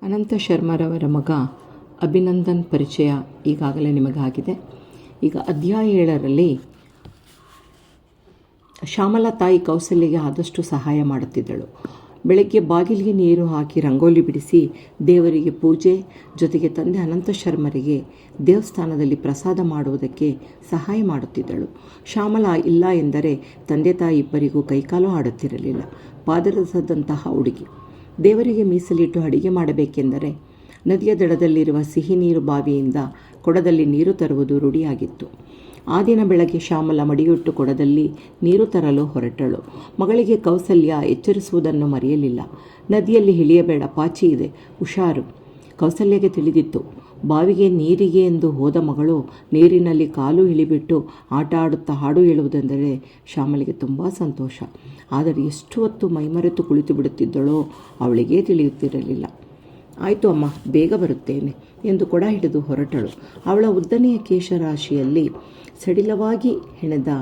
ಅನಂತ ಶರ್ಮರವರ ಮಗ ಅಭಿನಂದನ್ ಪರಿಚಯ ಈಗಾಗಲೇ ನಿಮಗಾಗಿದೆ. ಈಗ ಅಧ್ಯಾಯ 7ರಲ್ಲಿ ಶ್ಯಾಮಲಾ ತಾಯಿ ಕೌಸಲ್ಯಗೆ ಆದಷ್ಟು ಸಹಾಯ ಮಾಡುತ್ತಿದ್ದಳು. ಬೆಳಗ್ಗೆ ಬಾಗಿಲಿಗೆ ನೀರು ಹಾಕಿ ರಂಗೋಲಿ ಬಿಡಿಸಿ ದೇವರಿಗೆ ಪೂಜೆ ಜೊತೆಗೆ ತಂದೆ ಅನಂತ ಶರ್ಮರಿಗೆ ದೇವಸ್ಥಾನದಲ್ಲಿ ಪ್ರಸಾದ ಮಾಡುವುದಕ್ಕೆ ಸಹಾಯ ಮಾಡುತ್ತಿದ್ದಳು. ಶ್ಯಾಮಲಾ ಇಲ್ಲ ಎಂದರೆ ತಂದೆ ತಾಯಿ ಇಬ್ಬರಿಗೂ ಕೈಕಾಲು ಆಡುತ್ತಿರಲಿಲ್ಲ. ಪಾದರಸದಂತಹ ಹುಡುಗಿ. ದೇವರಿಗೆ ಮೀಸಲಿಟ್ಟು ಅಡಿಗೆ ಮಾಡಬೇಕೆಂದರೆ ನದಿಯ ದಡದಲ್ಲಿರುವ ಸಿಹಿ ನೀರು ಬಾವಿಯಿಂದ ಕೊಡದಲ್ಲಿ ನೀರು ತರುವುದು ರೂಢಿಯಾಗಿತ್ತು. ಆ ದಿನ ಬೆಳಗ್ಗೆ ಶ್ಯಾಮಲಾ ಮಡಿಯುಟ್ಟು ಕೊಡದಲ್ಲಿ ನೀರು ತರಲು ಹೊರಟಳು. ಮಗಳಿಗೆ ಕೌಸಲ್ಯ ಎಚ್ಚರಿಸುವುದನ್ನು ಮರೆಯಲಿಲ್ಲ. ನದಿಯಲ್ಲಿ ಇಳಿಯಬೇಡ, ಪಾಚಿ ಇದೆ, ಹುಷಾರು. ಕೌಸಲ್ಯಗೆ ತಿಳಿದಿತ್ತು. ಬಾವಿಗೆ ನೀರಿಗೆ ಎಂದು ಹೋದ ಮಗಳು ನೀರಿನಲ್ಲಿ ಕಾಲು ಇಳಿಬಿಟ್ಟು ಆಟ ಆಡುತ್ತಾ ಹಾಡು ಹೇಳುವುದೆಂದರೆ ಶ್ಯಾಮಲಿಗೆ ತುಂಬ ಸಂತೋಷ. ಆದರೆ ಎಷ್ಟು ಹೊತ್ತು ಮೈಮರೆತು ಕುಳಿತು ಬಿಡುತ್ತಿದ್ದಳೋ ಅವಳಿಗೇ ತಿಳಿಯುತ್ತಿರಲಿಲ್ಲ. ಆಯಿತು ಅಮ್ಮ, ಬೇಗ ಬರುತ್ತೇನೆ ಎಂದು ಕೊಡ ಹಿಡಿದು ಹೊರಟಳು. ಅವಳ ಉದ್ದನೆಯ ಕೇಶರಾಶಿಯಲ್ಲಿ ಸಡಿಲವಾಗಿ ಹೆಣೆದ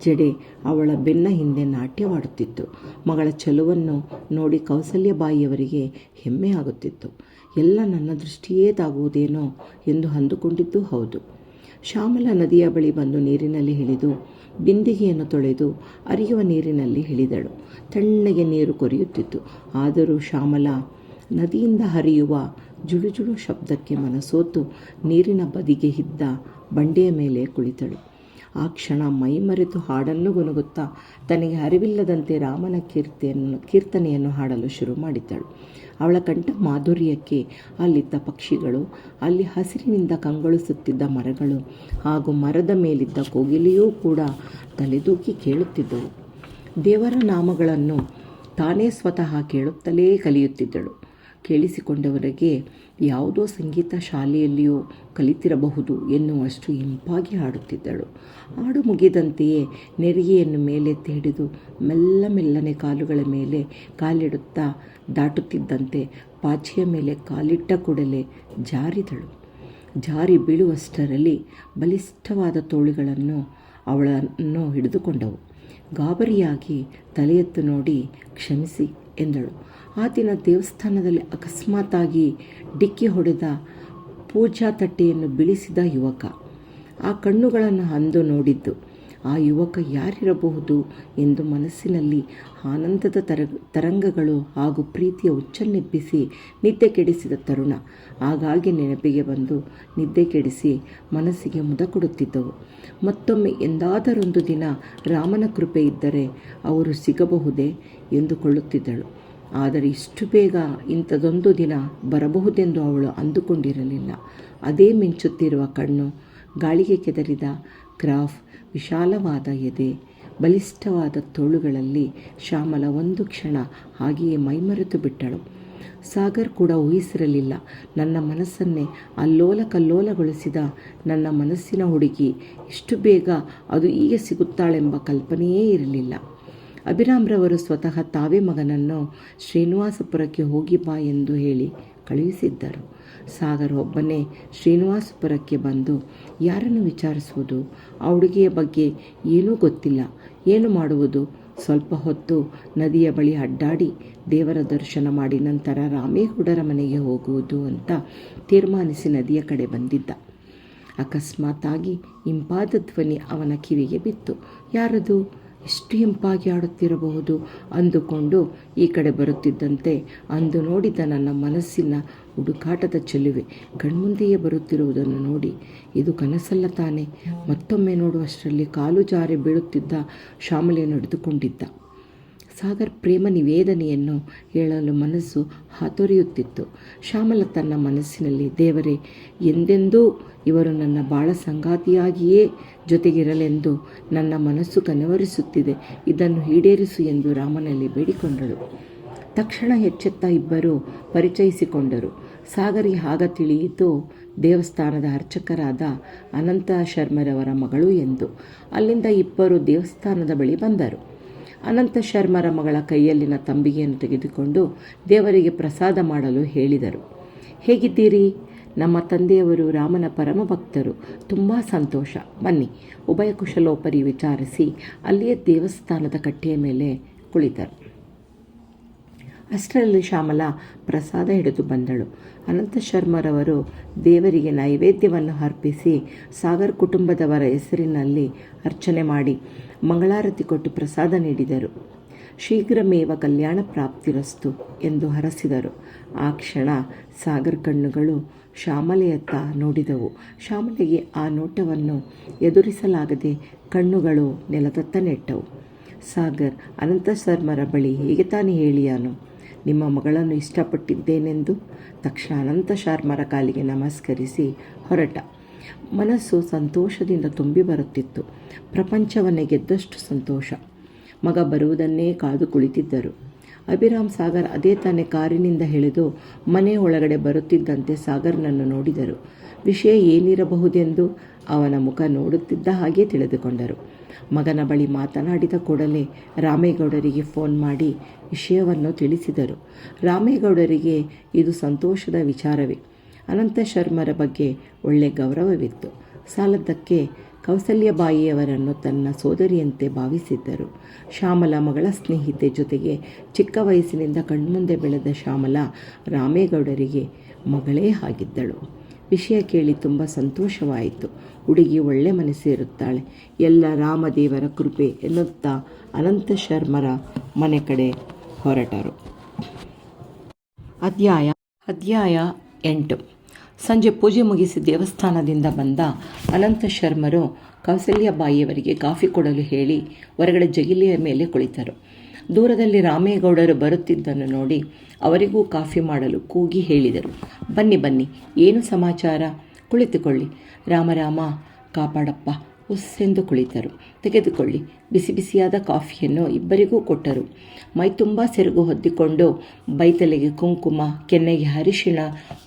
ಜಡೆ ಅವಳ ಬೆನ್ನ ಹಿಂದೆ ನಾಟ್ಯವಾಡುತ್ತಿತ್ತು. ಮಗಳ ಚೆಲುವನ್ನು ನೋಡಿ ಕೌಸಲ್ಯ ಬಾಯಿಯವರಿಗೆ ಹೆಮ್ಮೆ ಆಗುತ್ತಿತ್ತು. ಎಲ್ಲ ನನ್ನ ದೃಷ್ಟಿಯೇ ತಾಗುವುದೇನೋ ಎಂದು ಅಂದುಕೊಂಡಿದ್ದು ಹೌದು. ಶ್ಯಾಮಲಾ ನದಿಯ ಬಳಿ ಬಂದು ನೀರಿನಲ್ಲಿ ಇಳಿದು ಬಿಂದಿಗೆಯನ್ನು ತೊಳೆದು ಹರಿಯುವ ನೀರಿನಲ್ಲಿ ಇಳಿದಳು. ತಣ್ಣಗೆ ನೀರು ಕೊರೆಯುತ್ತಿತ್ತು. ಆದರೂ ಶ್ಯಾಮಲಾ ನದಿಯಿಂದ ಹರಿಯುವ ಜುಳುಜುಳು ಶಬ್ದಕ್ಕೆ ಮನಸೋತು ನೀರಿನ ಬದಿಗೆ ಇದ್ದ ಬಂಡೆಯ ಮೇಲೆ ಕುಳಿತಳು. ಆ ಕ್ಷಣ ಮೈಮರೆತು ಹಾಡನ್ನು ಗುನುಗುತ್ತಾ ತನಗೆ ಅರಿವಿಲ್ಲದಂತೆ ರಾಮನ ಕೀರ್ತನೆಯನ್ನು ಹಾಡಲು ಶುರು ಮಾಡಿದ್ದಳು. ಅವಳ ಕಂಠ ಮಾಧುರ್ಯಕ್ಕೆ ಅಲ್ಲಿದ್ದ ಪಕ್ಷಿಗಳು, ಅಲ್ಲಿ ಹಸಿರಿನಿಂದ ಕಂಗೊಳಿಸುತ್ತಿದ್ದ ಮರಗಳು ಹಾಗೂ ಮರದ ಮೇಲಿದ್ದ ಕೋಗಿಲೆಯೂ ಕೂಡ ತಲೆದೂಗಿ ಕೇಳುತ್ತಿದ್ದವು. ದೇವರ ನಾಮಗಳನ್ನು ತಾನೇ ಸ್ವತಃ ಕೇಳುತ್ತಲೇ ಕಲಿಯುತ್ತಿದ್ದಳು. ಕೇಳಿಸಿಕೊಂಡವರಿಗೆ ಯಾವುದೋ ಸಂಗೀತ ಶಾಲೆಯಲ್ಲಿಯೂ ಕಲಿತಿರಬಹುದು ಎನ್ನುವಷ್ಟು ಇಂಪಾಗಿ ಹಾಡುತ್ತಿದ್ದಳು. ಹಾಡು ಮುಗಿದಂತೆಯೇ ನೆರಿಗೆಯನ್ನು ಮೇಲೆತ್ತಿ ಹಿಡಿದು ಮೆಲ್ಲನೆ ಕಾಲುಗಳ ಮೇಲೆ ಕಾಲಿಡುತ್ತಾ ದಾಟುತ್ತಿದ್ದಂತೆ ಪಾಚಿಯ ಮೇಲೆ ಕಾಲಿಟ್ಟ ಕೂಡಲೇ ಜಾರಿದಳು. ಜಾರಿ ಬೀಳುವಷ್ಟರಲ್ಲಿ ಬಲಿಷ್ಠವಾದ ತೋಳುಗಳನ್ನು ಅವಳನ್ನು ಹಿಡಿದುಕೊಂಡವು. ಗಾಬರಿಯಾಗಿ ತಲೆ ಎತ್ತು ನೋಡಿ ಕ್ಷಮಿಸಿ ಎಂದಳು. ಆ ದಿನ ದೇವಸ್ಥಾನದಲ್ಲಿ ಅಕಸ್ಮಾತ್ತಾಗಿ ಡಿಕ್ಕಿ ಹೊಡೆದ ಪೂಜಾ ತಟ್ಟೆಯನ್ನು ಬೀಳಿಸಿದ ಯುವಕ. ಆ ಕಣ್ಣುಗಳನ್ನು ಅಂದು ನೋಡಿದ್ದು ಆ ಯುವಕ ಯಾರಿರಬಹುದು ಎಂದು ಮನಸ್ಸಿನಲ್ಲಿ ಆನಂದದ ತರಂಗಗಳು ಹಾಗೂ ಪ್ರೀತಿಯ ಹುಚ್ಚನ್ನೆಬ್ಬಿಸಿ ನಿದ್ದೆ ಕೆಡಿಸಿದ ತರುಣ ಹಾಗಾಗಿ ನೆನಪಿಗೆ ಬಂದು ನಿದ್ದೆ ಕೆಡಿಸಿ ಮನಸ್ಸಿಗೆ ಮುದ ಕೊಡುತ್ತಿದ್ದವು. ಮತ್ತೊಮ್ಮೆ ಎಂದಾದರೊಂದು ದಿನ ರಾಮನ ಕೃಪೆ ಇದ್ದರೆ ಅವರು ಸಿಗಬಹುದೇ ಎಂದುಕೊಳ್ಳುತ್ತಿದ್ದಳು. ಆದರೆ ಇಷ್ಟು ಬೇಗ ಇಂಥದೊಂದು ದಿನ ಬರಬಹುದೆಂದು ಅವಳು ಅಂದುಕೊಂಡಿರಲಿಲ್ಲ. ಅದೇ ಮಿಂಚುತ್ತಿರುವ ಕಣ್ಣು, ಗಾಳಿಗೆ ಕೆದರಿದ ಕ್ರಾಫ್, ವಿಶಾಲವಾದ ಎದೆ, ಬಲಿಷ್ಠವಾದ ತೋಳುಗಳಲ್ಲಿ ಶ್ಯಾಮಲಾ ಒಂದು ಕ್ಷಣ ಹಾಗೆಯೇ ಮೈಮರೆತು ಬಿಟ್ಟಳು. ಸಾಗರ್ ಕೂಡ ಊಹಿಸಿರಲಿಲ್ಲ. ನನ್ನ ಮನಸ್ಸನ್ನೇ ಅಲ್ಲೋಲ ಕಲ್ಲೋಲಗೊಳಿಸಿದ ನನ್ನ ಮನಸ್ಸಿನ ಹುಡುಗಿ ಇಷ್ಟು ಬೇಗ ಅದು ಹೀಗೆ ಸಿಗುತ್ತಾಳೆಂಬ ಕಲ್ಪನೆಯೇ ಇರಲಿಲ್ಲ. ಅಭಿರಾಮ್ರವರು ಸ್ವತಃ ತಾವೇ ಮಗನನ್ನು ಶ್ರೀನಿವಾಸಪುರಕ್ಕೆ ಹೋಗಿ ಬಾ ಎಂದು ಹೇಳಿ ಕಳುಹಿಸಿದ್ದರು. ಸಾಗರ್ ಒಬ್ಬನೇ ಶ್ರೀನಿವಾಸಪುರಕ್ಕೆ ಬಂದು ಯಾರನ್ನು ವಿಚಾರಿಸುವುದು? ಆ ಹುಡುಗಿಯ ಬಗ್ಗೆ ಏನೂ ಗೊತ್ತಿಲ್ಲ. ಏನು ಮಾಡುವುದು? ಸ್ವಲ್ಪ ಹೊತ್ತು ನದಿಯ ಬಳಿ ಅಡ್ಡಾಡಿ ದೇವರ ದರ್ಶನ ಮಾಡಿ ನಂತರ ರಾಮೇಗೌಡರ ಮನೆಗೆ ಹೋಗುವುದು ಅಂತ ತೀರ್ಮಾನಿಸಿ ನದಿಯ ಕಡೆ ಬಂದಿದ್ದ. ಅಕಸ್ಮಾತ್ತಾಗಿ ಇಂಪಾದ ಧ್ವನಿ ಅವನ ಕಿವಿಗೆ ಬಿತ್ತು. ಯಾರದು? ಎಷ್ಟು ಇಂಪಾಗಿ ಆಡುತ್ತಿರಬಹುದು ಅಂದುಕೊಂಡು ಈ ಕಡೆ ಬರುತ್ತಿದ್ದಂತೆ ಅಂದು ನೋಡಿದ ನನ್ನ ಮನಸ್ಸಿನ ಹುಡುಕಾಟದ ಚೆಲುವೆ ಕಣ್ಮುಂದೆಯೇ ಬರುತ್ತಿರುವುದನ್ನು ನೋಡಿ ಇದು ಕನಸಲ್ಲ ತಾನೆ? ಮತ್ತೊಮ್ಮೆ ನೋಡುವಷ್ಟರಲ್ಲಿ ಕಾಲು ಜಾರಿ ಬೀಳುತ್ತಿದ್ದ ಶ್ಯಾಮಲೆಯನ್ನು ಹಿಡಿದುಕೊಂಡಿದ್ದ. ಸಾಗರ್ ಪ್ರೇಮ ನಿವೇದನೆಯನ್ನು ಹೇಳಲು ಮನಸ್ಸು ಹಾತೊರೆಯುತ್ತಿತ್ತು. ಶ್ಯಾಮಲಾ ತನ್ನ ಮನಸ್ಸಿನಲ್ಲಿ, ದೇವರೇ, ಎಂದೆಂದೂ ಇವರು ನನ್ನ ಬಾಳ ಸಂಗಾತಿಯಾಗಿಯೇ ಜೊತೆಗಿರಲೆಂದು ನನ್ನ ಮನಸ್ಸು ಕನವರಿಸುತ್ತಿದೆ, ಇದನ್ನು ಈಡೇರಿಸು ಎಂದು ರಾಮನಲ್ಲಿ ಬೇಡಿಕೊಂಡಳು. ತಕ್ಷಣ ಎಚ್ಚೆತ್ತ ಇಬ್ಬರು ಪರಿಚಯಿಸಿಕೊಂಡರು. ಸಾಗರಿಗೆ ಆಗ ತಿಳಿಯಿತು ದೇವಸ್ಥಾನದ ಅರ್ಚಕರಾದ ಅನಂತ ಶರ್ಮರವರ ಮಗಳು ಎಂದು. ಅಲ್ಲಿಂದ ಇಬ್ಬರು ದೇವಸ್ಥಾನದ ಬಳಿ ಬಂದರು. ಅನಂತ ಶರ್ಮರ ಮಗಳ ಕೈಯಲ್ಲಿನ ತಂಬಿಗೆಯನ್ನು ತೆಗೆದುಕೊಂಡು ದೇವರಿಗೆ ಪ್ರಸಾದ ಮಾಡಲು ಹೇಳಿದರು. ಹೇಗಿದ್ದೀರಿ? ನಮ್ಮ ತಂದೆಯವರು ರಾಮನ ಪರಮ ಭಕ್ತರು. ತುಂಬ ಸಂತೋಷ. ಬನ್ನಿ. ಉಭಯ ಕುಶಲೋಪರಿ ವಿಚಾರಿಸಿ ಅಲ್ಲಿಯೇ ದೇವಸ್ಥಾನದ ಕಟ್ಟೆಯ ಮೇಲೆ ಕುಳಿತರು. ಅಷ್ಟರಲ್ಲಿ ಶ್ಯಾಮಲಾ ಪ್ರಸಾದ ಹಿಡಿದು ಬಂದಳು. ಅನಂತ ಶರ್ಮರವರು ದೇವರಿಗೆ ನೈವೇದ್ಯವನ್ನು ಅರ್ಪಿಸಿ ಸಾಗರ್ ಕುಟುಂಬದವರ ಹೆಸರಿನಲ್ಲಿ ಅರ್ಚನೆ ಮಾಡಿ ಮಂಗಳಾರತಿ ಕೊಟ್ಟು ಪ್ರಸಾದ ನೀಡಿದರು. ಶೀಘ್ರಮೇವ ಕಲ್ಯಾಣ ಪ್ರಾಪ್ತಿರಸ್ತು ಎಂದು ಹರಸಿದರು. ಆ ಕ್ಷಣ ಸಾಗರ್ ಕಣ್ಣುಗಳು ಶ್ಯಾಮಲೆಯತ್ತ ನೋಡಿದವು. ಶ್ಯಾಮಲೆಗೆ ಆ ನೋಟವನ್ನು ಎದುರಿಸಲಾಗದೆ ಕಣ್ಣುಗಳು ನೆಲದತ್ತ ನೆಟ್ಟವು. ಸಾಗರ್ ಅನಂತ ಶರ್ಮರ ಬಳಿ ಹೇಗೆ ತಾನೇ ಹೇಳಿಯಾನು ನಿಮ್ಮ ಮಗಳನ್ನು ಇಷ್ಟಪಟ್ಟಿದ್ದೇನೆಂದು? ತಕ್ಷಣ ಅನಂತ ಶರ್ಮರ ಕಾಲಿಗೆ ನಮಸ್ಕರಿಸಿ ಹೊರಟ. ಮನಸ್ಸು ಸಂತೋಷದಿಂದ ತುಂಬಿ ಬರುತ್ತಿತ್ತು. ಪ್ರಪಂಚವನ್ನೇ ಗೆದ್ದಷ್ಟು ಸಂತೋಷ. ಮಗ ಬರುವುದನ್ನೇ ಕಾದು ಕುಳಿತಿದ್ದರು. ಅಭಿರಾಮ್ ಸಾಗರ್ ಅದೇ ತಾನೇ ಕಾರಿನಿಂದ ಇಳಿದು ಮನೆ ಒಳಗಡೆ ಬರುತ್ತಿದ್ದಂತೆ ಸಾಗರ್ನನ್ನು ನೋಡಿದರು. ವಿಷಯ ಏನಿರಬಹುದೆಂದು ಅವನ ಮುಖ ನೋಡುತ್ತಿದ್ದ ಹಾಗೆ ತಿಳಿದುಕೊಂಡರು. ಮಗನ ಬಳಿ ಮಾತನಾಡಿದ ಕೂಡಲೇ ರಾಮೇಗೌಡರಿಗೆ ಫೋನ್ ಮಾಡಿ ವಿಷಯವನ್ನು ತಿಳಿಸಿದರು. ರಾಮೇಗೌಡರಿಗೆ ಇದು ಸಂತೋಷದ ವಿಚಾರವೇ. ಅನಂತ ಶರ್ಮರ ಬಗ್ಗೆ ಒಳ್ಳೆ ಗೌರವವಿತ್ತು. ಸಾಲದ್ದಕ್ಕೆ ಕೌಸಲ್ಯಬಾಯಿಯವರನ್ನು ತನ್ನ ಸೋದರಿಯಂತೆ ಭಾವಿಸಿದ್ದರು. ಶ್ಯಾಮಲಾ ಮಗಳ ಸ್ನೇಹಿತೆ, ಜೊತೆಗೆ ಚಿಕ್ಕ ವಯಸ್ಸಿನಿಂದ ಕಣ್ಮುಂದೆ ಬೆಳೆದ ಶ್ಯಾಮಲಾ ರಾಮೇಗೌಡರಿಗೆ ಮಗಳೇ ಆಗಿದ್ದಳು. ವಿಷಯ ಕೇಳಿ ತುಂಬ ಸಂತೋಷವಾಯಿತು. ಹುಡುಗಿ ಒಳ್ಳೆ ಮನಸ್ಸು ಇರುತ್ತಾಳೆ, ಎಲ್ಲ ರಾಮದೇವರ ಕೃಪೆ ಎನ್ನುತ್ತಾ ಅನಂತ ಶರ್ಮರ ಮನೆ ಕಡೆ ಹೊರಟರು. ಅಧ್ಯಾಯ 8. ಸಂಜೆ ಪೂಜೆ ಮುಗಿಸಿ ದೇವಸ್ಥಾನದಿಂದ ಬಂದ ಅನಂತ ಶರ್ಮರು ಕೌಸಲ್ಯಬಾಯಿಯವರಿಗೆ ಕಾಫಿ ಕೊಡಲು ಹೇಳಿ ಹೊರಗಡೆ ಜಗಿಲಿಯ ಮೇಲೆ ಕುಳಿತರು. ದೂರದಲ್ಲಿ ರಾಮೇಗೌಡರು ಬರುತ್ತಿದ್ದನ್ನು ನೋಡಿ ಅವರಿಗೂ ಕಾಫಿ ಮಾಡಲು ಕೂಗಿ ಹೇಳಿದರು. ಬನ್ನಿ ಬನ್ನಿ, ಏನು ಸಮಾಚಾರ? ಕುಳಿತುಕೊಳ್ಳಿ. ರಾಮರಾಮ ಕಾಪಾಡಪ್ಪ ಉಸ್ಸೆಂದು ಕುಳಿತರು. ತೆಗೆದುಕೊಳ್ಳಿ. ಬಿಸಿ ಬಿಸಿಯಾದ ಕಾಫಿಯನ್ನು ಇಬ್ಬರಿಗೂ ಕೊಟ್ಟರು. ಮೈ ತುಂಬ ಸೆರಗು ಹೊದ್ದಿಕೊಂಡು ಬೈತಲೆಗೆ ಕುಂಕುಮ, ಕೆನ್ನೆಗೆ ಅರಿಶಿಣ,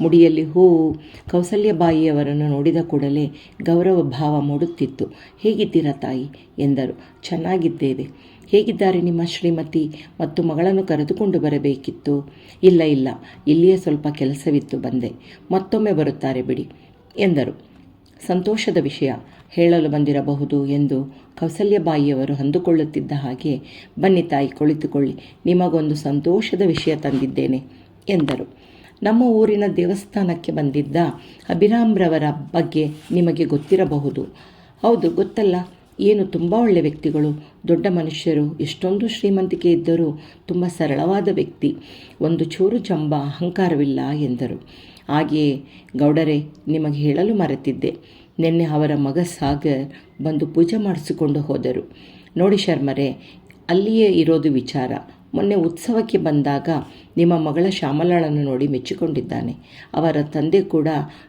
ಮುಡಿಯಲ್ಲಿ ಹೂವು. ಕೌಸಲ್ಯಬಾಯಿಯವರನ್ನು ನೋಡಿದ ಕೂಡಲೇ ಗೌರವ ಭಾವ ಮೂಡುತ್ತಿತ್ತು. ಹೇಗಿದ್ದೀರಾ ತಾಯಿ ಎಂದರು. ಚೆನ್ನಾಗಿದ್ದೇವೆ. ಹೇಗಿದ್ದಾರೆ ನಿಮ್ಮ ಶ್ರೀಮತಿ ಮತ್ತು ಮಗಳನ್ನು ಕರೆದುಕೊಂಡು ಬರಬೇಕಿತ್ತು? ಇಲ್ಲ, ಇಲ್ಲಿಯೇ ಸ್ವಲ್ಪ ಕೆಲಸವಿತ್ತು ಬಂದೆ. ಮತ್ತೊಮ್ಮೆ ಬರುತ್ತಾರೆ ಬಿಡಿ ಎಂದರು. ಸಂತೋಷದ ವಿಷಯ ಹೇಳಲು ಬಂದಿರಬಹುದು ಎಂದು ಕೌಸಲ್ಯಬಾಯಿಯವರು ಅಂದುಕೊಳ್ಳುತ್ತಿದ್ದ ಹಾಗೆ, ಬನ್ನಿ ತಾಯಿ ಕುಳಿತುಕೊಳ್ಳಿ, ನಿಮಗೊಂದು ಸಂತೋಷದ ವಿಷಯ ತಂದಿದ್ದೇನೆ ಎಂದರು. ನಮ್ಮ ಊರಿನ ದೇವಸ್ಥಾನಕ್ಕೆ ಬಂದಿದ್ದ ಅಭಿರಾಮ್ರವರ ಬಗ್ಗೆ ನಿಮಗೆ ಗೊತ್ತಿರಬಹುದು. ಹೌದು, ಗೊತ್ತಲ್ಲ. ಏನು ತುಂಬ ಒಳ್ಳೆಯ ವ್ಯಕ್ತಿಗಳು, ದೊಡ್ಡ ಮನುಷ್ಯರು. ಎಷ್ಟೊಂದು ಶ್ರೀಮಂತಿಕೆ ಇದ್ದರೂ ತುಂಬ ಸರಳವಾದ ವ್ಯಕ್ತಿ. ಒಂದು ಚೂರು ಜಂಬ ಅಹಂಕಾರವಿಲ್ಲ ಎಂದರು. ಹಾಗೆಯೇ ಗೌಡರೇ, ನಿಮಗೆ ಹೇಳಲು ಮರೆತಿದ್ದೆ. ನಿನ್ನೆ ಅವರ ಮಗ ಸಾಗರ್ ಬಂದು ಪೂಜೆ ಮಾಡಿಸಿಕೊಂಡು ಹೋದರು. ನೋಡಿ ಶರ್ಮರೇ, ಅಲ್ಲಿಯೇ ಇರೋದು ವಿಚಾರ. ಮೊನ್ನೆ ಉತ್ಸವಕ್ಕೆ ಬಂದಾಗ ನಿಮ್ಮ ಮಗಳ ಶ್ಯಾಮಲಾಳನ್ನು ನೋಡಿ ಮೆಚ್ಚಿಕೊಂಡಿದ್ದಾನೆ. ಅವರ ತಂದೆ ಕೂಡ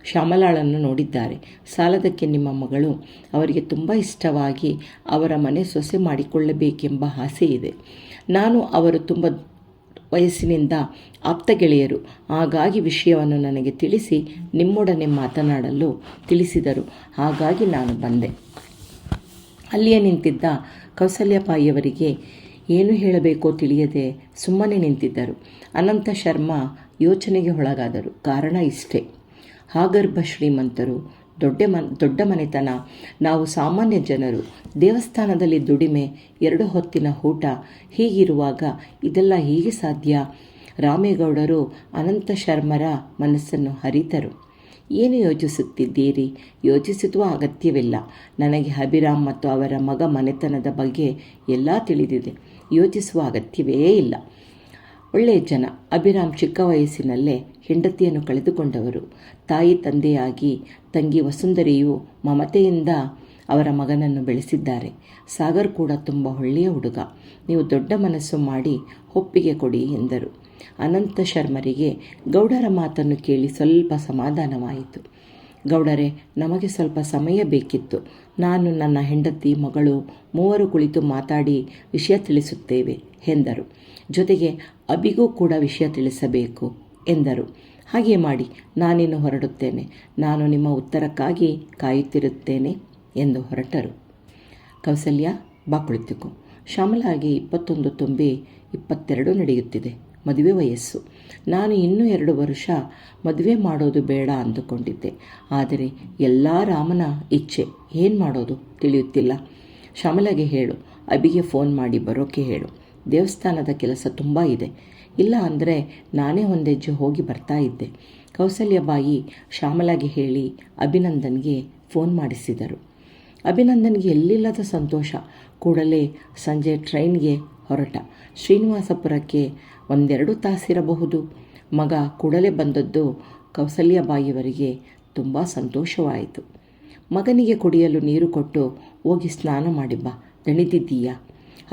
ಶ್ಯಾಮಲಾಳನ್ನು ನೋಡಿದ್ದಾರೆ. ಸಾಲದಕ್ಕೆ ನಿಮ್ಮ ಮಗಳು ಅವರಿಗೆ ತುಂಬ ಇಷ್ಟವಾಗಿ ಅವರ ಮನೆ ಸೊಸೆ ಮಾಡಿಕೊಳ್ಳಬೇಕೆಂಬ ಆಸೆ ಇದೆ. ನಾನು ಅವರು ತುಂಬ ವಯಸ್ಸಿನಿಂದ ಆಪ್ತ ಗೆಳೆಯರು. ಹಾಗಾಗಿ ವಿಷಯವನ್ನು ನನಗೆ ತಿಳಿಸಿ ನಿಮ್ಮೊಡನೆ ಮಾತನಾಡಲು ತಿಳಿಸಿದರು. ಹಾಗಾಗಿ ನಾನು ಬಂದೆ. ಅಲ್ಲಿಯೇ ನಿಂತಿದ್ದ ಕೌಸಲ್ಯಬಾಯಿಯವರಿಗೆ ಏನು ಹೇಳಬೇಕೋ ತಿಳಿಯದೆ ಸುಮ್ಮನೆ ನಿಂತಿದ್ದರು. ಅನಂತ ಶರ್ಮ ಯೋಚನೆಗೆ ಒಳಗಾದರು. ಕಾರಣ ಇಷ್ಟೇ, ಆಗರ್ಭ ಶ್ರೀಮಂತರು, ದೊಡ್ಡ ಮನೆತನ, ನಾವು ಸಾಮಾನ್ಯ ಜನರು, ದೇವಸ್ಥಾನದಲ್ಲಿ ದುಡಿಮೆ, 2 ಹೊತ್ತಿನ ಊಟ. ಹೀಗಿರುವಾಗ ಇದೆಲ್ಲ ಹೇಗೆ ಸಾಧ್ಯ? ರಾಮೇಗೌಡರು ಅನಂತ ಶರ್ಮರ ಮನಸ್ಸನ್ನು ಹರಿತರು. ಏನು ಯೋಚಿಸುತ್ತಿದ್ದೀರಿ? ಯೋಚಿಸುವ ಅಗತ್ಯವಿಲ್ಲ. ನನಗೆ ಅಭಿರಾಮ್ ಮತ್ತು ಅವರ ಮಗ ಮನೆತನದ ಬಗ್ಗೆ ಎಲ್ಲ ತಿಳಿದಿದೆ. ಯೋಚಿಸುವ ಅಗತ್ಯವೇ ಇಲ್ಲ. ಒಳ್ಳೆಯ ಜನ. ಅಭಿರಾಮ್ ಚಿಕ್ಕ ವಯಸ್ಸಿನಲ್ಲೇ ಹೆಂಡತಿಯನ್ನು ಕಳೆದುಕೊಂಡವರು. ತಾಯಿ ತಂದೆಯಾಗಿ ತಂಗಿ ವಸುಂಧರೆಯು ಮಮತೆಯಿಂದ ಅವರ ಮಗನನ್ನು ಬೆಳೆಸಿದ್ದಾರೆ. ಸಾಗರ್ ಕೂಡ ತುಂಬ ಒಳ್ಳೆಯ ಹುಡುಗ. ನೀವು ದೊಡ್ಡ ಮನಸ್ಸು ಮಾಡಿ ಒಪ್ಪಿಗೆ ಕೊಡಿ ಎಂದರು. ಅನಂತ ಶರ್ಮರಿಗೆ ಗೌಡರ ಮಾತನ್ನು ಕೇಳಿ ಸ್ವಲ್ಪ ಸಮಾಧಾನವಾಯಿತು. ಗೌಡರೇ, ನಮಗೆ ಸ್ವಲ್ಪ ಸಮಯ ಬೇಕಿತ್ತು. ನಾನು, ನನ್ನ ಹೆಂಡತಿ, ಮಗಳು 3 ಕುಳಿತು ಮಾತಾಡಿ ವಿಷಯ ತಿಳಿಸುತ್ತೇವೆ ಎಂದರು. ಜೊತೆಗೆ ಅಭಿಗೂ ಕೂಡ ವಿಷಯ ತಿಳಿಸಬೇಕು ಎಂದರು. ಹಾಗೆ ಮಾಡಿ, ನಾನಿನ್ನು ಹೊರಡುತ್ತೇನೆ. ನಾನು ನಿಮ್ಮ ಉತ್ತರಕ್ಕಾಗಿ ಕಾಯುತ್ತಿರುತ್ತೇನೆ ಎಂದು ಹೊರಟರು. ಕೌಸಲ್ಯ, ಬಾ ಕುಳಿತುಕೋ. ಶ್ಯಾಮಲಾಗೆ 21 ತುಂಬಿ 22 ನಡೆಯುತ್ತಿದೆ. ಮದುವೆ ವಯಸ್ಸು. ನಾನು ಇನ್ನೂ 2 ವರ್ಷ ಮದುವೆ ಮಾಡೋದು ಬೇಡ ಅಂದುಕೊಂಡಿದ್ದೆ. ಆದರೆ ಎಲ್ಲ ರಾಮನ ಇಚ್ಛೆ. ಏನು ಮಾಡೋದು ತಿಳಿಯುತ್ತಿಲ್ಲ. ಶ್ಯಾಮಲಾಗೆ ಹೇಳು, ಅಭಿಗೆ ಫೋನ್ ಮಾಡಿ ಬರೋಕ್ಕೆ ಹೇಳು. ದೇವಸ್ಥಾನದ ಕೆಲಸ ತುಂಬ ಇದೆ. ಇಲ್ಲ ಅಂದರೆ ನಾನೇ ಒಂದೆಜ್ಜೆ ಹೋಗಿ ಬರ್ತಾ ಇದ್ದೆ. ಕೌಸಲ್ಯಬಾಯಿ ಶ್ಯಾಮಲಾಗೆ ಹೇಳಿ ಅಭಿನಂದನ್ಗೆ ಫೋನ್ ಮಾಡಿಸಿದರು. ಅಭಿನಂದನ್ಗೆ ಎಲ್ಲಿಲ್ಲದ ಸಂತೋಷ. ಕೂಡಲೇ ಸಂಜೆ ಟ್ರೈನ್ಗೆ ಹೊರಟ. ಶ್ರೀನಿವಾಸಪುರಕ್ಕೆ 1-2 ತಾಸಿರಬಹುದು. ಮಗ ಕೂಡಲೇ ಬಂದದ್ದು ಕೌಸಲ್ಯಬಾಯಿಯವರಿಗೆ ತುಂಬ ಸಂತೋಷವಾಯಿತು. ಮಗನಿಗೆ ಕುಡಿಯಲು ನೀರು ಕೊಟ್ಟು, ಹೋಗಿ ಸ್ನಾನ ಮಾಡಿ ಬಾ, ದಣಿದಿದ್ದೀಯಾ?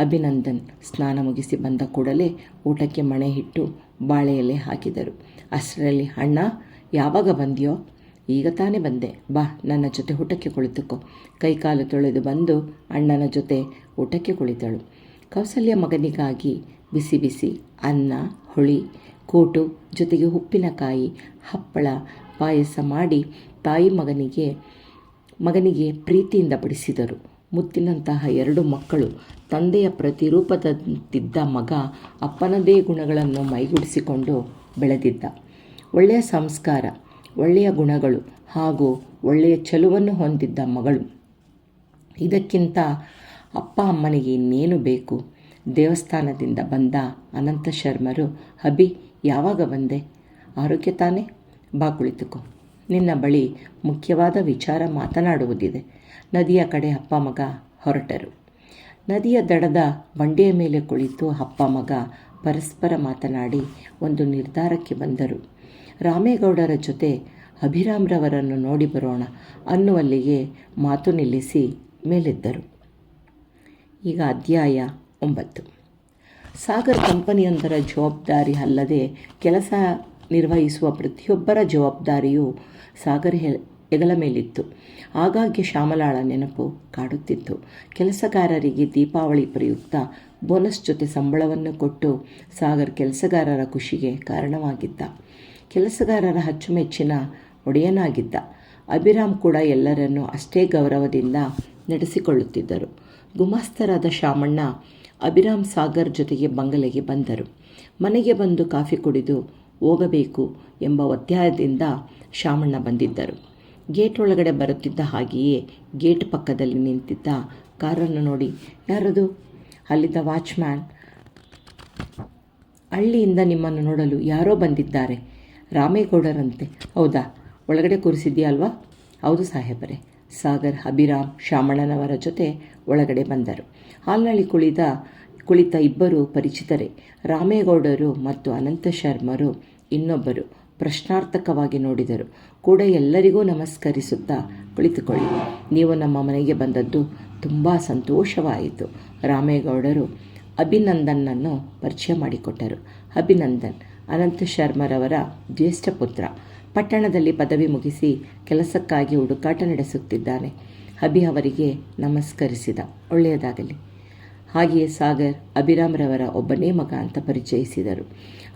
ಅಭಿನಂದನ್ ಸ್ನಾನ ಮುಗಿಸಿ ಬಂದ ಕೂಡಲೇ ಊಟಕ್ಕೆ ಮಣೆ ಇಟ್ಟು ಬಾಳೆ ಎಲೆ ಹಾಕಿದರು. ಅಷ್ಟರಲ್ಲಿ, ಅಣ್ಣ ಯಾವಾಗ ಬಂದ್ಯೋ? ಈಗ ತಾನೇ ಬಂದೆ, ಬಾ ನನ್ನ ಜೊತೆ ಊಟಕ್ಕೆ ಕುಳಿತುಕೋ. ಕೈಕಾಲು ತೊಳೆದು ಬಂದು ಅಣ್ಣನ ಜೊತೆ ಊಟಕ್ಕೆ ಕುಳಿತಳು. ಕೌಸಲ್ಯ ಮಗನಿಗಾಗಿ ಬಿಸಿ ಬಿಸಿ ಅನ್ನ, ಹುಳಿ, ಕೂಟು, ಜೊತೆಗೆ ಉಪ್ಪಿನಕಾಯಿ, ಹಪ್ಪಳ, ಪಾಯಸ ಮಾಡಿ ತಾಯಿ ಮಗನಿಗೆ ಪ್ರೀತಿಯಿಂದ ಬಡಿಸಿದರು. ಮುತ್ತಿನಂತಹ 2 ಮಕ್ಕಳು. ತಂದೆಯ ಪ್ರತಿರೂಪದಂತಿದ್ದ ಮಗ ಅಪ್ಪನದೇ ಗುಣಗಳನ್ನು ಮೈಗೂಡಿಸಿಕೊಂಡು ಬೆಳೆದಿದ್ದ. ಒಳ್ಳೆಯ ಸಂಸ್ಕಾರ, ಒಳ್ಳೆಯ ಗುಣಗಳು ಹಾಗೂ ಒಳ್ಳೆಯ ಚೆಲುವನ್ನು ಹೊಂದಿದ್ದ ಮಗಳು. ಇದಕ್ಕಿಂತ ಅಪ್ಪ ಅಮ್ಮನಿಗೆ ಇನ್ನೇನು ಬೇಕು? ದೇವಸ್ಥಾನದಿಂದ ಬಂದ ಅನಂತ ಶರ್ಮರು, ಅಭಿ ಯಾವಾಗ ಬಂದೆ? ಆರೋಗ್ಯ ತಾನೇ? ಬಾ ಕುಳಿತುಕೋ, ನಿನ್ನ ಬಳಿ ಮುಖ್ಯವಾದ ವಿಚಾರ ಮಾತನಾಡುವುದಿದೆ. ನದಿಯ ಕಡೆ ಅಪ್ಪ ಮಗ ಹೊರಟರು. ನದಿಯ ದಡದ ಬಂಡೆಯ ಮೇಲೆ ಕುಳಿತು ಅಪ್ಪ ಮಗ ಪರಸ್ಪರ ಮಾತನಾಡಿ ಒಂದು ನಿರ್ಧಾರಕ್ಕೆ ಬಂದರು. ರಾಮೇಗೌಡರ ಜೊತೆ ಅಭಿರಾಮ್ರವರನ್ನು ನೋಡಿ ಬರೋಣ ಅನ್ನುವಲ್ಲಿಗೆ ಮಾತು ನಿಲ್ಲಿಸಿ ಮೇಲೆದ್ದರು. ಈಗ ಅಧ್ಯಾಯ 9. ಸಾಗರ್ ಕಂಪನಿಯೊಂದರ ಜವಾಬ್ದಾರಿ ಅಲ್ಲದೆ ಕೆಲಸ ನಿರ್ವಹಿಸುವ ಪ್ರತಿಯೊಬ್ಬರ ಜವಾಬ್ದಾರಿಯೂ ಸಾಗರ್ ಹೆಗಲ ಮೇಲಿತ್ತು. ಆಗಾಗ್ಗೆ ಶ್ಯಾಮಲಾಳ ನೆನಪು ಕಾಡುತ್ತಿತ್ತು. ಕೆಲಸಗಾರರಿಗೆ ದೀಪಾವಳಿ ಪ್ರಯುಕ್ತ ಬೋನಸ್ ಜೊತೆ ಸಂಬಳವನ್ನು ಕೊಟ್ಟು ಸಾಗರ್ ಕೆಲಸಗಾರರ ಖುಷಿಗೆ ಕಾರಣವಾಗಿದ್ದ. ಕೆಲಸಗಾರರ ಅಚ್ಚುಮೆಚ್ಚಿನ ಒಡೆಯನಾಗಿದ್ದ. ಅಭಿರಾಮ್ ಕೂಡ ಎಲ್ಲರನ್ನೂ ಅಷ್ಟೇ ಗೌರವದಿಂದ ನಡೆಸಿಕೊಳ್ಳುತ್ತಿದ್ದರು. ಗುಮಾಸ್ತರಾದ ಶಾಮಣ್ಣ ಅಭಿರಾಮ್ ಸಾಗರ್ ಜೊತೆಗೆ ಬಂಗಲೆಗೆ ಬಂದರು. ಮನೆಗೆ ಬಂದು ಕಾಫಿ ಕುಡಿದು ಹೋಗಬೇಕು ಎಂಬ ಒತ್ತಾಯದಿಂದ ಶಾಮಣ್ಣ ಬಂದಿದ್ದರು. ಗೇಟ್ ಒಳಗಡೆ ಬರುತ್ತಿದ್ದ ಹಾಗೆಯೇ ಗೇಟ್ ಪಕ್ಕದಲ್ಲಿ ನಿಂತಿದ್ದ ಕಾರನ್ನು ನೋಡಿ, ಯಾರದು? ಅಲ್ಲಿದ್ದ ವಾಚ್ಮ್ಯಾನ್, ಹಳ್ಳಿಯಿಂದ ನಿಮ್ಮನ್ನು ನೋಡಲು ಯಾರೋ ಬಂದಿದ್ದಾರೆ. ರಾಮೇಗೌಡರಂತೆ. ಹೌದಾ? ಒಳಗಡೆ ಕೂರಿಸಿದ್ಯಾ ಅಲ್ವಾ? ಹೌದು ಸಾಹೇಬರೇ. ಸಾಗರ್, ಅಭಿರಾಮ್, ಶಾಮಣ್ಣನವರ ಜೊತೆ ಒಳಗಡೆ ಬಂದರು. ಹಾಲ್ನಲ್ಲಿ ಕುಳಿತ ಇಬ್ಬರು ಪರಿಚಿತರೇ. ರಾಮೇಗೌಡರು ಮತ್ತು ಅನಂತ ಶರ್ಮರು ಇನ್ನೊಬ್ಬರು ಪ್ರಶ್ನಾರ್ಥಕವಾಗಿ ನೋಡಿದರು. ಕೂಡ ಎಲ್ಲರಿಗೂ ನಮಸ್ಕರಿಸುತ್ತಾ, ಕುಳಿತುಕೊಳ್ಳಿ, ನೀವು ನಮ್ಮ ಮನೆಗೆ ಬಂದದ್ದು ತುಂಬ ಸಂತೋಷವಾಯಿತು. ರಾಮೇಗೌಡರು ಅಭಿನಂದನ್ನನ್ನು ಪರಿಚಯ ಮಾಡಿಕೊಟ್ಟರು. ಅಭಿನಂದನ್ ಅನಂತ ಶರ್ಮರವರ ಜ್ಯೇಷ್ಠ ಪುತ್ರ. ಪಟ್ಟಣದಲ್ಲಿ ಪದವಿ ಮುಗಿಸಿ ಕೆಲಸಕ್ಕಾಗಿ ಹುಡುಕಾಟ ನಡೆಸುತ್ತಿದ್ದಾನೆ. ಅಭಿ ಅವರಿಗೆ ನಮಸ್ಕರಿಸಿದ. ಒಳ್ಳೆಯದಾಗಲಿ. ಹಾಗೆಯೇ ಸಾಗರ್ ಅಭಿರಾಮ್ರವರ ಒಬ್ಬನೇ ಮಗ ಅಂತ ಪರಿಚಯಿಸಿದರು.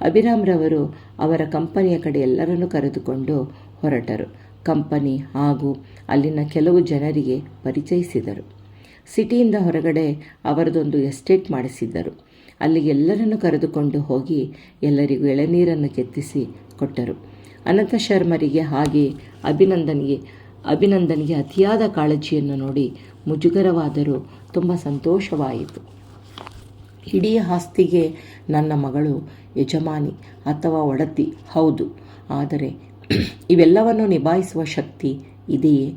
ಅಭಿರಾಮ್ರವರು ಅವರ ಕಂಪನಿಯ ಕಡೆ ಎಲ್ಲರನ್ನೂ ಕರೆದುಕೊಂಡು ಹೊರಟರು. ಕಂಪನಿ ಹಾಗೂ ಅಲ್ಲಿನ ಕೆಲವು ಜನರಿಗೆ ಪರಿಚಯಿಸಿದರು. ಸಿಟಿಯಿಂದ ಹೊರಗಡೆ ಅವರದೊಂದು ಎಸ್ಟೇಟ್ ಮಾಡಿಸಿದ್ದರು. ಅಲ್ಲಿಗೆ ಎಲ್ಲರನ್ನು ಕರೆದುಕೊಂಡು ಹೋಗಿ ಎಲ್ಲರಿಗೂ ಎಳೆನೀರನ್ನು ಕೆತ್ತಿಸಿ ಕೊಟ್ಟರು. ಅನಂತ ಶರ್ಮರಿಗೆ ಹಾಗೆ ಅಭಿನಂದನ್ಗೆ ಅತಿಯಾದ ಕಾಳಜಿಯನ್ನು ನೋಡಿ ಮುಜುಗರವಾದರೂ ತುಂಬ ಸಂತೋಷವಾಯಿತು. ಇಡೀ ಆಸ್ತಿಗೆ ನನ್ನ ಮಗಳು ಯಜಮಾನಿ ಅಥವಾ ಒಡತಿ, ಹೌದು. ಆದರೆ ಇವೆಲ್ಲವನ್ನು ನಿಭಾಯಿಸುವ ಶಕ್ತಿ ಇದೆಯೇ?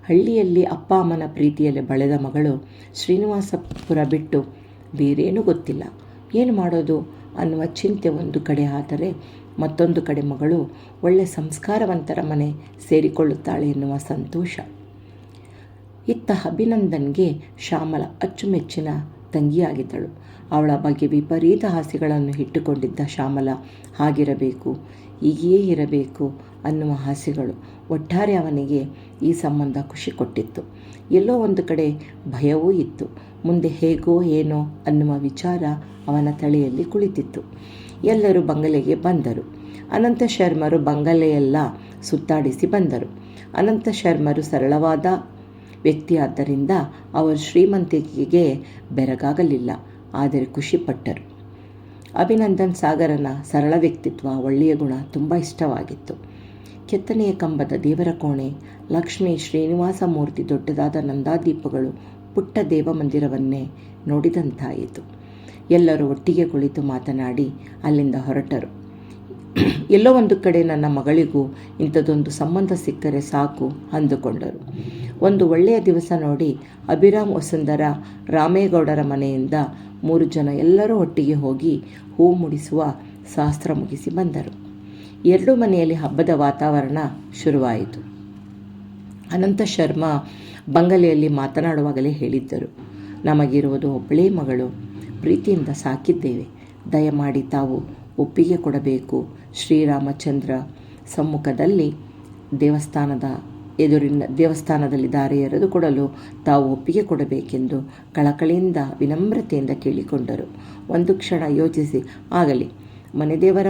ಹಳ್ಳಿಯಲ್ಲಿ ಅಪ್ಪ ಅಮ್ಮನ ಪ್ರೀತಿಯಲ್ಲಿ ಬೆಳೆದ ಮಗಳು ಶ್ರೀನಿವಾಸಪುರ ಬಿಟ್ಟು ಬೇರೇನೂ ಗೊತ್ತಿಲ್ಲ. ಏನು ಮಾಡೋದು ಅನ್ನುವ ಚಿಂತೆ ಒಂದು ಕಡೆ ಆದರೆ, ಮತ್ತೊಂದು ಕಡೆ ಮಗಳು ಒಳ್ಳೆ ಸಂಸ್ಕಾರವಂತರ ಮನೆ ಸೇರಿಕೊಳ್ಳುತ್ತಾಳೆ ಎನ್ನುವ ಸಂತೋಷ. ಇತ್ತ ಅಭಿನಂದನ್ಗೆ ಶ್ಯಾಮಲ ಅಚ್ಚುಮೆಚ್ಚಿನ ತಂಗಿಯಾಗಿದ್ದಳು. ಅವಳ ಬಗ್ಗೆ ವಿಪರೀತ ಆಸೆಗಳನ್ನು ಇಟ್ಟುಕೊಂಡಿದ್ದ ಶ್ಯಾಮಲ ಹಾಗಿರಬೇಕು, ಹೀಗೆಯೇ ಇರಬೇಕು ಅನ್ನುವ ಆಸೆಗಳು. ಒಟ್ಟಾರೆ ಅವನಿಗೆ ಈ ಸಂಬಂಧ ಖುಷಿ ಕೊಟ್ಟಿತ್ತು. ಎಲ್ಲೋ ಒಂದು ಕಡೆ ಭಯವೂ ಇತ್ತು. ಮುಂದೆ ಹೇಗೋ ಏನೋ ಅನ್ನುವ ವಿಚಾರ ಅವನ ತಲೆಯಲ್ಲಿ ಕುಳಿತಿತ್ತು. ಎಲ್ಲರೂ ಬಂಗಲೆಗೆ ಬಂದರು. ಅನಂತ ಶರ್ಮರು ಬಂಗಲೆಯೆಲ್ಲ ಸುತ್ತಾಡಿಸಿ ಬಂದರು. ಅನಂತ ಶರ್ಮರು ಸರಳವಾದ ವ್ಯಕ್ತಿಯಾದ್ದರಿಂದ ಅವರು ಶ್ರೀಮಂತಿಕೆಗೆ ಬೆರಗಾಗಲಿಲ್ಲ, ಆದರೆ ಖುಷಿಪಟ್ಟರು. ಅಭಿನಂದನ್ ಸಾಗರನ ಸರಳ ವ್ಯಕ್ತಿತ್ವ, ಒಳ್ಳೆಯ ಗುಣ ತುಂಬ ಇಷ್ಟವಾಗಿತ್ತು. ಕೆತ್ತನೆಯ ಕಂಬದ ದೇವರ ಕೋಣೆ, ಲಕ್ಷ್ಮೀ ಶ್ರೀನಿವಾಸ ಮೂರ್ತಿ, ದೊಡ್ಡದಾದ ನಂದಾದೀಪಗಳು, ಪುಟ್ಟ ದೇವ ಮಂದಿರವನ್ನೇ ನೋಡಿದಂತಾಯಿತು. ಎಲ್ಲರೂ ಒಟ್ಟಿಗೆ ಕುಳಿತು ಮಾತನಾಡಿ ಅಲ್ಲಿಂದ ಹೊರಟರು. ಎಲ್ಲೋ ಒಂದು ಕಡೆ ನನ್ನ ಮಗಳಿಗೂ ಇಂಥದ್ದೊಂದು ಸಂಬಂಧ ಸಿಕ್ಕರೆ ಸಾಕು ಅಂದುಕೊಂಡರು. ಒಂದು ಒಳ್ಳೆಯ ದಿವಸ ನೋಡಿ ಅಭಿರಾಮ್ ವಸುಂಧರ ರಾಮೇಗೌಡರ ಮನೆಯಿಂದ 3 ಜನ ಎಲ್ಲರೂ ಒಟ್ಟಿಗೆ ಹೋಗಿ ಹೂ ಮುಡಿಸುವ ಶಾಸ್ತ್ರ ಮುಗಿಸಿ ಬಂದರು. 2 ಮನೆಯಲ್ಲಿ ಹಬ್ಬದ ವಾತಾವರಣ ಶುರುವಾಯಿತು. ಅನಂತ ಶರ್ಮಾ ಬಂಗಲೆಯಲ್ಲಿ ಮಾತನಾಡುವಾಗಲೇ ಹೇಳಿದ್ದರು, ನಮಗಿರುವುದು ಒಬ್ಬಳೇ ಮಗಳು, ಪ್ರೀತಿಯಿಂದ ಸಾಕಿದ್ದೇವೆ, ದಯಮಾಡಿ ತಾವು ಒಪ್ಪಿಗೆ ಕೊಡಬೇಕು. ಶ್ರೀರಾಮಚಂದ್ರ ಸಮ್ಮುಖದಲ್ಲಿ ದೇವಸ್ಥಾನದಲ್ಲಿ ದಾರಿ ಎರೆದು ಕೊಡಲು ತಾವು ಒಪ್ಪಿಗೆ ಕೊಡಬೇಕೆಂದು ಕಳಕಳಿಯಿಂದ ವಿನಮ್ರತೆಯಿಂದ ಕೇಳಿಕೊಂಡರು. ಒಂದು ಕ್ಷಣ ಯೋಚಿಸಿ, ಆಗಲಿ, ಮನೆದೇವರ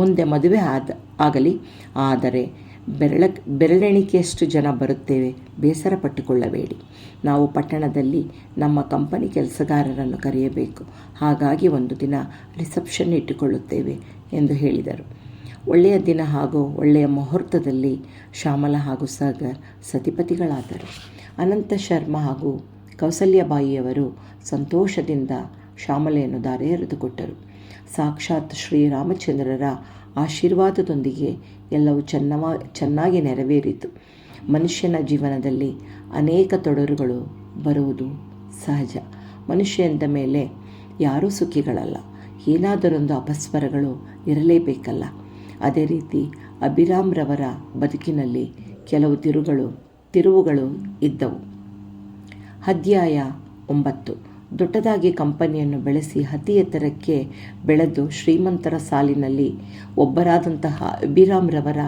ಮುಂದೆ ಮದುವೆ ಆಗಲಿ, ಆದರೆ ಬೆರಳೆಣಿಕೆಯಷ್ಟು ಜನ ಬರುತ್ತೇವೆ, ಬೇಸರ ಪಟ್ಟುಕೊಳ್ಳಬೇಡಿ. ನಾವು ಪಟ್ಟಣದಲ್ಲಿ ನಮ್ಮ ಕಂಪನಿ ಕೆಲಸಗಾರರನ್ನು ಕರೆಯಬೇಕು, ಹಾಗಾಗಿ ಒಂದು ದಿನ ರಿಸೆಪ್ಷನ್ ಇಟ್ಟುಕೊಳ್ಳುತ್ತೇವೆ ಎಂದು ಹೇಳಿದರು. ಒಳ್ಳೆಯ ದಿನ ಹಾಗೂ ಒಳ್ಳೆಯ ಮುಹೂರ್ತದಲ್ಲಿ ಶ್ಯಾಮಲ ಹಾಗೂ ಸಾಗರ್ ಸತಿಪತಿಗಳಾದರು. ಅನಂತ ಶರ್ಮಾ ಹಾಗೂ ಕೌಸಲ್ಯಬಾಯಿಯವರು ಸಂತೋಷದಿಂದ ಶ್ಯಾಮಲೆಯನ್ನು ದಾರಿ ಎರೆದುಕೊಟ್ಟರು. ಸಾಕ್ಷಾತ್ ಶ್ರೀರಾಮಚಂದ್ರರ ಆಶೀರ್ವಾದದೊಂದಿಗೆ ಎಲ್ಲವೂ ಚೆನ್ನಾಗಿ ನೆರವೇರಿತು. ಮನುಷ್ಯನ ಜೀವನದಲ್ಲಿ ಅನೇಕ ತೊಡರುಗಳು ಬರುವುದು ಸಹಜ. ಮನುಷ್ಯ ಎಂದ ಮೇಲೆ ಯಾರೂ ಸುಖಿಗಳಲ್ಲ, ಏನಾದರೊಂದು ಅಪಸ್ವರಗಳು ಇರಲೇಬೇಕಲ್ಲ. ಅದೇ ರೀತಿ ಅಭಿರಾಮ್ರವರ ಬದುಕಿನಲ್ಲಿ ಕೆಲವು ತಿರುವುಗಳು ಇದ್ದವು. ಅಧ್ಯಾಯ 9. ದೊಡ್ಡದಾಗಿ ಕಂಪನಿಯನ್ನು ಬೆಳೆಸಿ ಅತಿ ಎತ್ತರಕ್ಕೆ ಬೆಳೆದು ಶ್ರೀಮಂತರ ಸಾಲಿನಲ್ಲಿ ಒಬ್ಬರಾದಂತಹ ಅಭಿರಾಮ್ರವರ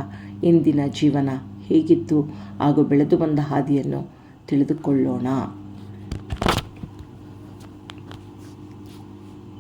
ಇಂದಿನ ಜೀವನ ಹೇಗಿತ್ತು ಹಾಗೂ ಬೆಳೆದು ಬಂದ ಹಾದಿಯನ್ನು ತಿಳಿದುಕೊಳ್ಳೋಣ.